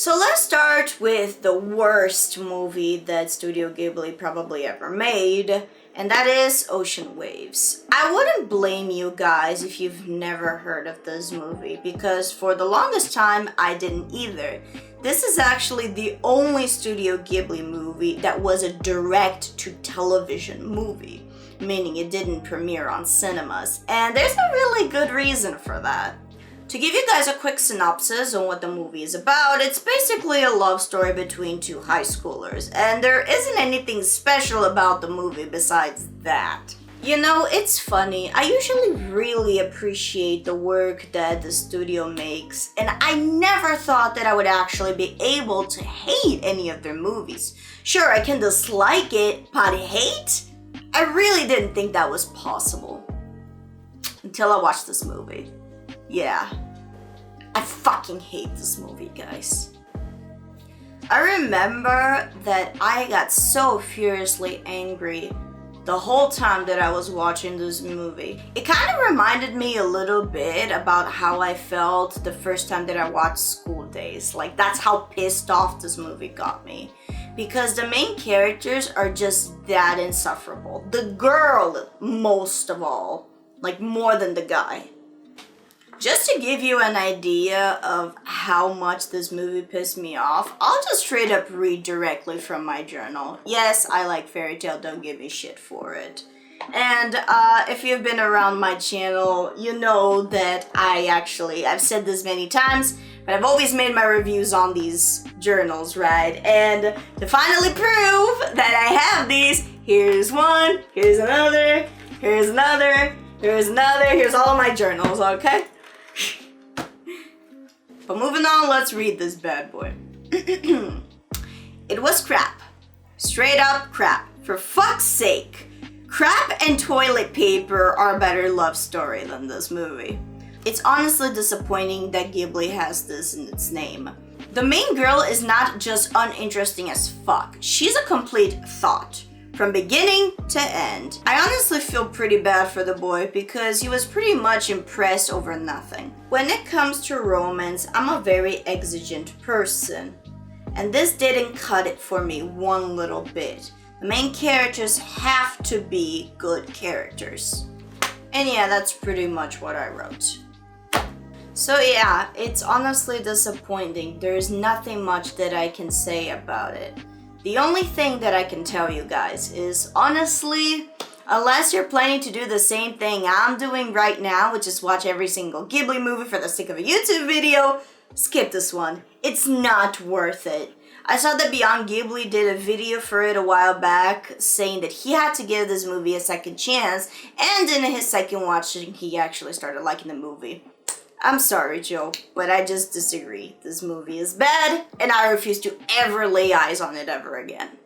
So let's start with the worst movie that Studio Ghibli probably ever made, and that is Ocean Waves. I wouldn't blame you guys if you've never heard of this movie, because for the longest time I didn't either. This is actually the only Studio Ghibli movie that was a direct-to-television movie, meaning it didn't premiere on cinemas, and there's a really good reason for that. To give you guys a quick synopsis on what the movie is about, it's basically a love story between two high schoolers, and there isn't anything special about the movie besides that. You know, it's funny, I usually really appreciate the work that the studio makes, and I never thought that I would actually be able to hate any of their movies. Sure, I can dislike it, but hate? I really didn't think that was possible. Until I watched this movie. Yeah, I fucking hate this movie, guys. I remember that I got so furiously angry the whole time that I was watching this movie. It kind of reminded me a little bit about how I felt the first time that I watched School Days. Like, that's how pissed off this movie got me. Because the main characters are just that insufferable. The girl, most of all. Like, more than the guy. Just to give you an idea of how much this movie pissed me off, I'll just straight up read directly from my journal. Yes, I like fairy tale, don't give me shit for it. And if you've been around my channel, you know that I've said this many times, but I've always made my reviews on these journals, right? And to finally prove that I have these, here's one, here's another, here's another, here's another, here's all my journals, okay? But moving on, let's read this bad boy. It was crap. Straight up crap. For fuck's sake. Crap and toilet paper are a better love story than this movie. It's honestly disappointing that Ghibli has this in its name. The main girl is not just uninteresting as fuck. She's a complete thought. From beginning to end. I honestly feel pretty bad for the boy because he was pretty much impressed over nothing. When it comes to romance, I'm a very exigent person. And this didn't cut it for me one little bit. The main characters have to be good characters. And yeah, that's pretty much what I wrote. So yeah, it's honestly disappointing. There's nothing much that I can say about it. The only thing that I can tell you guys is, honestly, unless you're planning to do the same thing I'm doing right now, which is watch every single Ghibli movie for the sake of a YouTube video, skip this one. It's not worth it. I saw that Beyond Ghibli did a video for it a while back saying that he had to give this movie a second chance, and in his second watching, he actually started liking the movie. I'm sorry, Joe, but I just disagree. This movie is bad, and I refuse to ever lay eyes on it ever again.